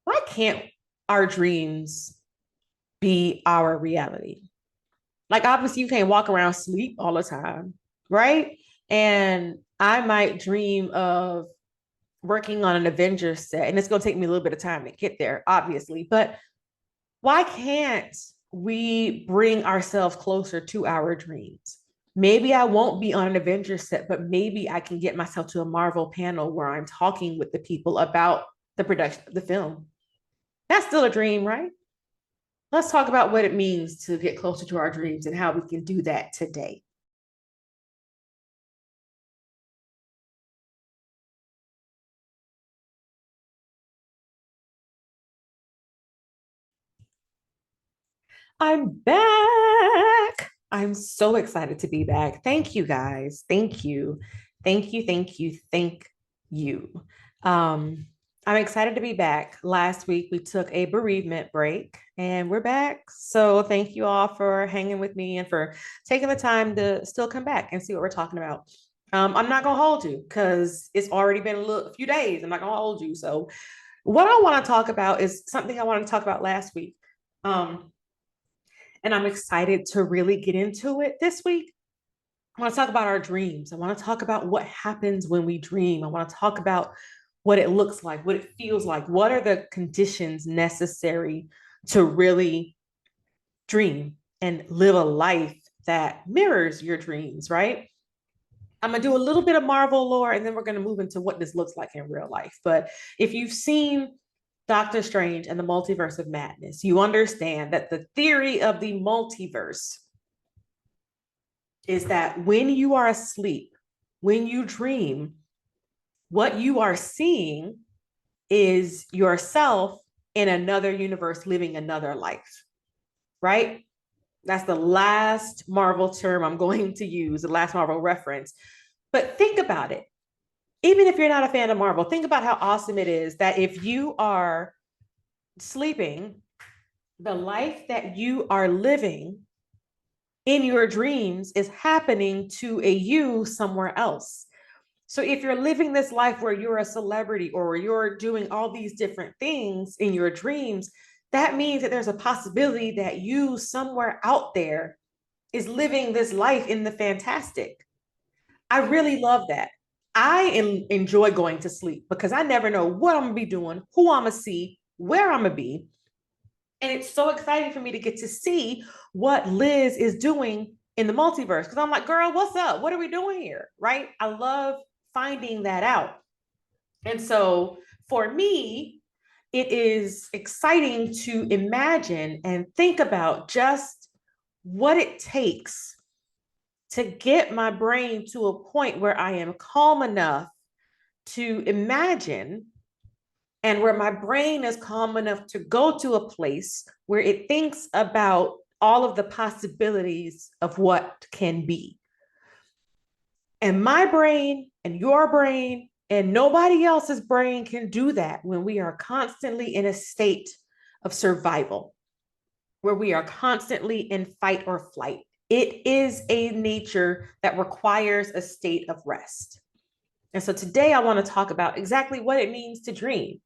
why can't our dreams be our reality? Like, obviously, you can't walk around sleep all the time, right? And I might dream of working on an Avengers set, and it's going to take me a little bit of time to get there, obviously. But why can't we bring ourselves closer to our dreams? Maybe I won't be on an Avengers set, but maybe I can get myself to a Marvel panel where I'm talking with the people about the production of the film. That's still a dream, right? Let's talk about what it means to get closer to our dreams and how we can do that today. I'm back. I'm so excited to be back. Thank you guys. Thank you. Thank you. Thank you. Thank you. Um, I'm excited to be back. Last week we took a bereavement break and we're back. So thank you all for hanging with me and for taking the time to still come back and see what we're talking about. I'm not gonna hold you because it's already been a few days. I'm not gonna hold you. So what I want to talk about is something I wanted to talk about last week. Um, and I'm excited to really get into it this week. I want to talk about our dreams. I want to talk about what happens when we dream. I want to talk about what it looks like, what it feels like. What are the conditions necessary to really dream and live a life that mirrors your dreams, right? I'm going to do a little bit of Marvel lore and then we're going to move into what this looks like in real life. But if you've seen Doctor Strange and the Multiverse of Madness, you understand that the theory of the multiverse is that when you are asleep, when you dream, what you are seeing is yourself in another universe living another life, right? That's the last Marvel term I'm going to use, the last Marvel reference. But think about it. Even if you're not a fan of Marvel, think about how awesome it is that if you are sleeping, the life that you are living in your dreams is happening to a you somewhere else. So if you're living this life where you're a celebrity or you're doing all these different things in your dreams, that means that there's a possibility that you somewhere out there is living this life in the fantastic. I really love that. Enjoy going to sleep because I never know what I'm gonna be doing, who I'm gonna see, where I'm gonna be. And it's so exciting for me to get to see what Liz is doing in the multiverse. Because I'm like, girl, what's up? What are we doing here? Right? I love finding that out. And so for me, it is exciting to imagine and think about just what it takes to get my brain to a point where I am calm enough to imagine and where my brain is calm enough to go to a place where it thinks about all of the possibilities of what can be. And my brain and your brain and nobody else's brain can do that when we are constantly in a state of survival, where we are constantly in fight or flight. It is a nature that requires a state of rest. And so today I want to talk about exactly what it means to dream.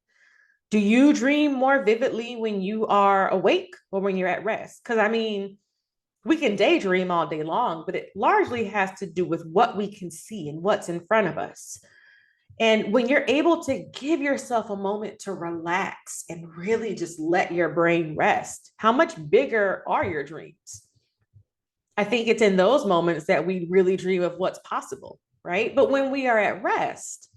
Do you dream more vividly when you are awake or when you're at rest? Because I mean, we can daydream all day long, but it largely has to do with what we can see and what's in front of us. And when you're able to give yourself a moment to relax and really just let your brain rest, how much bigger are your dreams? I think it's in those moments that we really dream of what's possible, right? But when we are at rest,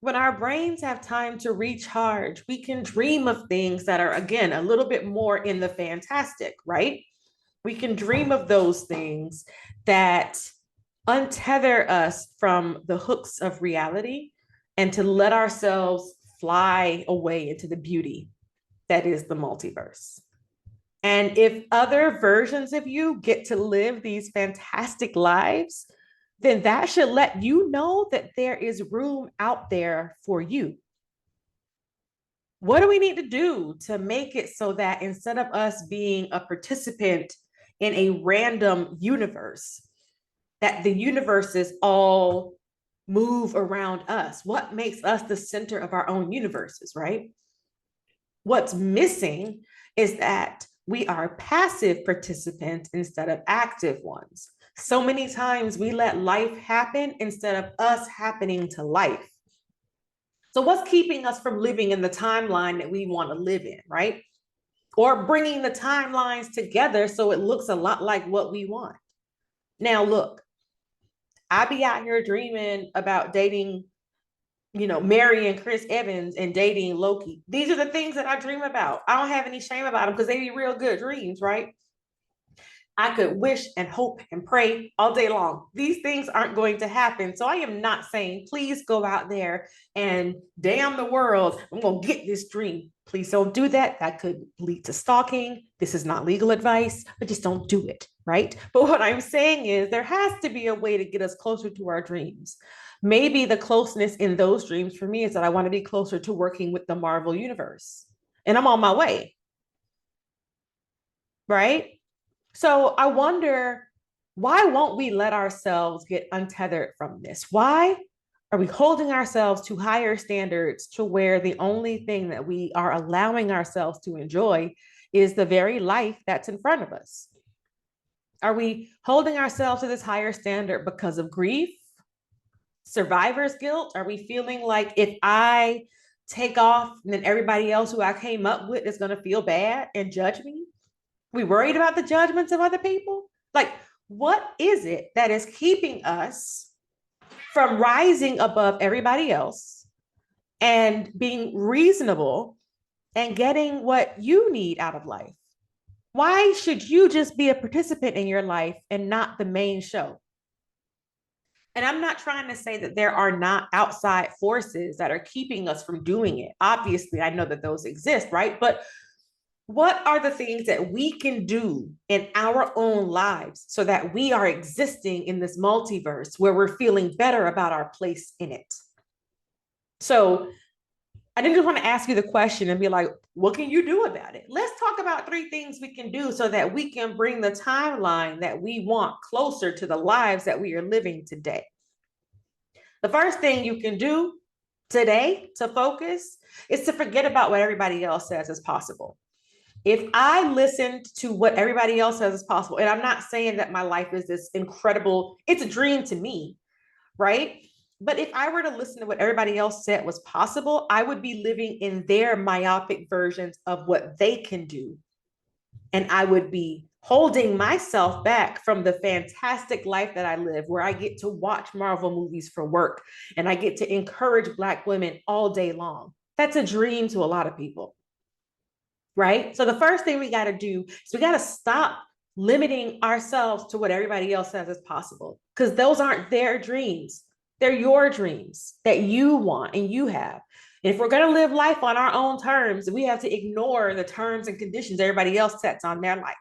when our brains have time to recharge, we can dream of things that are, again, a little bit more in the fantastic, right? We can dream of those things that untether us from the hooks of reality and to let ourselves fly away into the beauty that is the multiverse. And if other versions of you get to live these fantastic lives, then that should let you know that there is room out there for you. What do we need to do to make it so that instead of us being a participant in a random universe, that the universe is all move around us? What makes us the center of our own universes, right? What's missing is that we are passive participants instead of active ones. So many times we let life happen instead of us happening to life. So what's keeping us from living in the timeline that we want to live in, right? Or bringing the timelines together so it looks a lot like what we want. Now, look, I be out here dreaming about dating, marrying Chris Evans and dating Loki. These are the things that I dream about. I don't have any shame about them because they be real good dreams, right? I could wish and hope and pray all day long. These things aren't going to happen. So I am not saying, please go out there and damn the world. I'm going to get this dream. Please don't do that. That could lead to stalking. This is not legal advice, but just don't do it, right? But what I'm saying is there has to be a way to get us closer to our dreams. Maybe the closeness in those dreams for me is that I want to be closer to working with the Marvel universe. And I'm on my way, right? So I wonder, why won't we let ourselves get untethered from this? Why are we holding ourselves to higher standards to where the only thing that we are allowing ourselves to enjoy is the very life that's in front of us? Are we holding ourselves to this higher standard because of grief, survivor's guilt? Are we feeling like if I take off, then everybody else who I came up with is going to feel bad and judge me? We worried about the judgments of other people? Like, what is it that is keeping us from rising above everybody else and being reasonable and getting what you need out of life? Why should you just be a participant in your life and not the main show? And I'm not trying to say that there are not outside forces that are keeping us from doing it. Obviously, I know that those exist, right? But what are the things that we can do in our own lives so that we are existing in this multiverse where we're feeling better about our place in it? So I didn't just want to ask you the question and be like, what can you do about it? Let's talk about 3 things we can do so that we can bring the timeline that we want closer to the lives that we are living today. The first thing you can do today to focus is to forget about what everybody else says is possible. If I listened to what everybody else says is possible, and I'm not saying that my life is this incredible, it's a dream to me, right? But if I were to listen to what everybody else said was possible, I would be living in their myopic versions of what they can do. And I would be holding myself back from the fantastic life that I live, where I get to watch Marvel movies for work and I get to encourage Black women all day long. That's a dream to a lot of people, right? So the first thing we got to do is we got to stop limiting ourselves to what everybody else says is possible, because those aren't their dreams. They're your dreams that you want and you have. And if we're going to live life on our own terms, we have to ignore the terms and conditions everybody else sets on their life.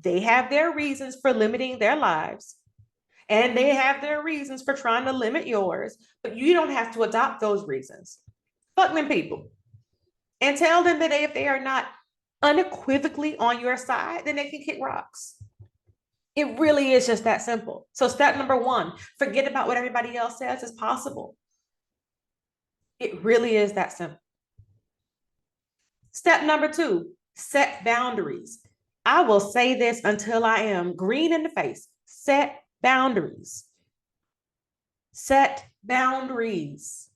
They have their reasons for limiting their lives, and they have their reasons for trying to limit yours, but you don't have to adopt those reasons. Fuck them people. And tell them that if they are not unequivocally on your side, then they can kick rocks. It really is just that simple. So step number 1, forget about what everybody else says is possible. It really is that simple. Step number 2, set boundaries. I will say this until I am green in the face. Set boundaries. Set boundaries.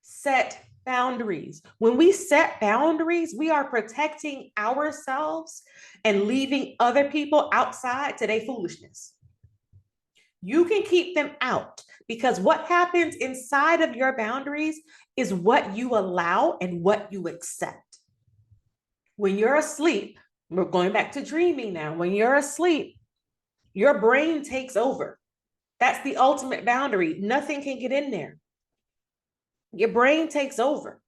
Set boundaries. When we set boundaries, we are protecting ourselves and leaving other people outside to their foolishness. You can keep them out, because what happens inside of your boundaries is what you allow and what you accept. When you're asleep, we're going back to dreaming now. When you're asleep, your brain takes over. That's the ultimate boundary. Nothing can get in there. Your brain takes over,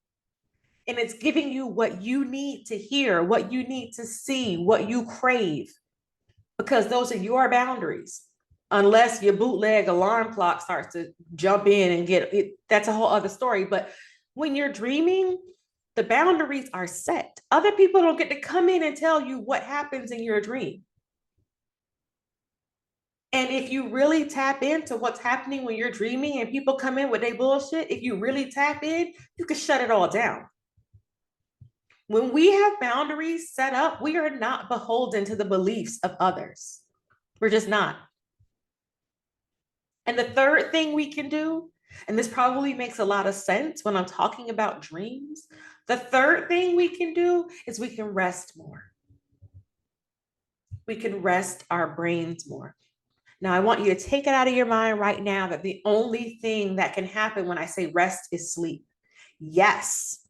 and it's giving you what you need to hear, what you need to see, what you crave, because those are your boundaries. Unless your bootleg alarm clock starts to jump in and get it, that's a whole other story. But when you're dreaming, the boundaries are set. Other people don't get to come in and tell you what happens in your dream. And if you really tap into what's happening when you're dreaming and people come in with their bullshit, if you really tap in, you can shut it all down. When we have boundaries set up, we are not beholden to the beliefs of others. We're just not. And the third thing we can do, and this probably makes a lot of sense when I'm talking about dreams, the third thing we can do is we can rest more. We can rest our brains more. Now, I want you to take it out of your mind right now that the only thing that can happen when I say rest is sleep. Yes,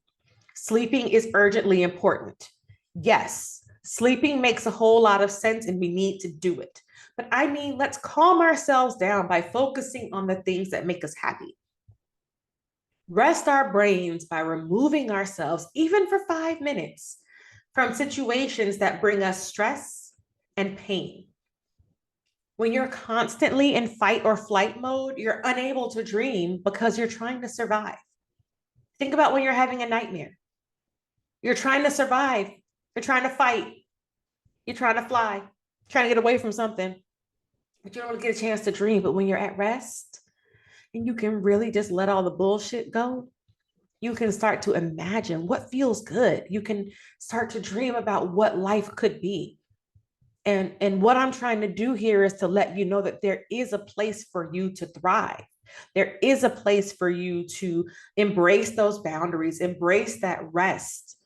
sleeping is urgently important. Yes, sleeping makes a whole lot of sense and we need to do it. But I mean, let's calm ourselves down by focusing on the things that make us happy. Rest our brains by removing ourselves, even for 5 minutes, from situations that bring us stress and pain. When you're constantly in fight or flight mode, you're unable to dream because you're trying to survive. Think about when you're having a nightmare. You're trying to survive. You're trying to fight. You're trying to fly, trying to get away from something, but you don't really get a chance to dream. But when you're at rest and you can really just let all the bullshit go, you can start to imagine what feels good. You can start to dream about what life could be. And what I'm trying to do here is to let you know that there is a place for you to thrive. There is a place for you to embrace those boundaries, embrace that rest,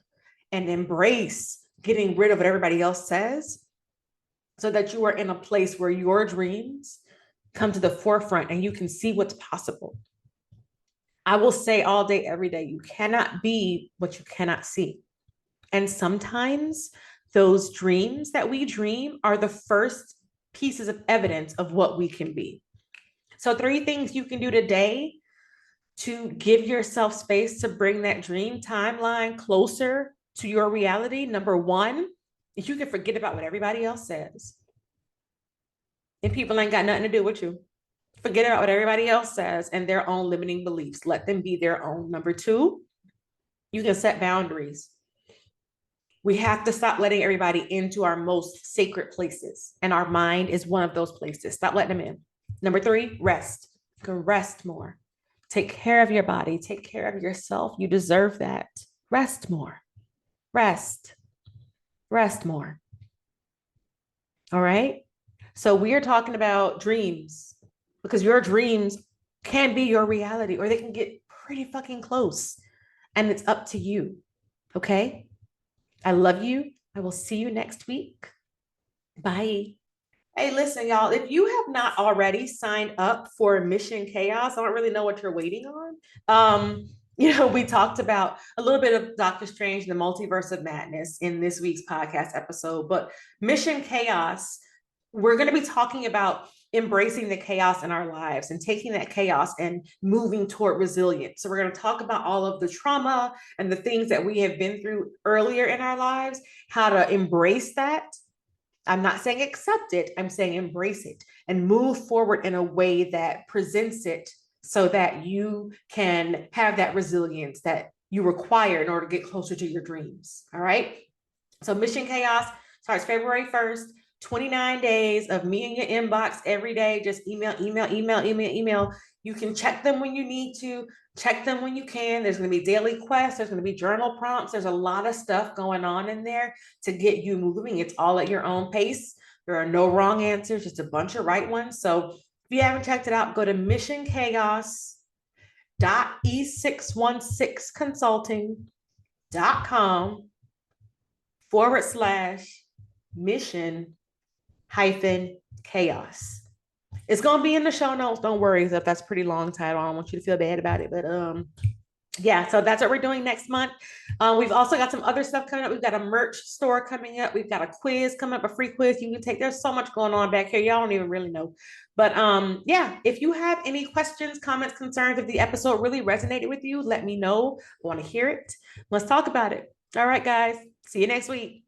and embrace getting rid of what everybody else says so that you are in a place where your dreams come to the forefront and you can see what's possible. I will say all day, every day, you cannot be what you cannot see. And sometimes those dreams that we dream are the first pieces of evidence of what we can be. So 3 things you can do today to give yourself space to bring that dream timeline closer to your reality. Number 1 is you can forget about what everybody else says. And people ain't got nothing to do with you. Forget about what everybody else says and their own limiting beliefs. Let them be their own. Number 2, you can set boundaries. We have to stop letting everybody into our most sacred places. And our mind is one of those places. Stop letting them in. Number 3, rest. You can rest more. Take care of your body. Take care of yourself. You deserve that. Rest more. Rest. Rest more. All right? So we are talking about dreams because your dreams can be your reality or they can get pretty fucking close. And it's up to you. Okay? I love you. I will see you next week. Bye. Hey, listen, y'all, if you have not already signed up for Mission Chaos, I don't really know what you're waiting on. We talked about a little bit of Doctor Strange and the Multiverse of Madness in this week's podcast episode, but Mission Chaos, we're going to be talking about embracing the chaos in our lives and taking that chaos and moving toward resilience. So we're going to talk about all of the trauma and the things that we have been through earlier in our lives, how to embrace that. I'm not saying accept it, I'm saying embrace it and move forward in a way that presents it so that you can have that resilience that you require in order to get closer to your dreams. All right. So Mission Chaos starts February 1st. 29 days of me in your inbox every day. Just email. You can check them when you need to, check them when you can. There's going to be daily quests. There's going to be journal prompts. There's a lot of stuff going on in there to get you moving. It's all at your own pace. There are no wrong answers, just a bunch of right ones. So if you haven't checked it out, go to missioncchaos.e616consulting.com/mission-chaos. It's going to be in the show notes. Don't worry if that's a pretty long title. I don't want you to feel bad about it, but yeah, so that's what we're doing next month. We've also got some other stuff coming up. We've got a merch store coming up. We've got a quiz coming up, a free quiz you can take. There's so much going on back here. Y'all don't even really know. But yeah, if you have any questions, comments, concerns, if the episode really resonated with you, let me know. I want to hear it. Let's talk about it. All right, guys. See you next week.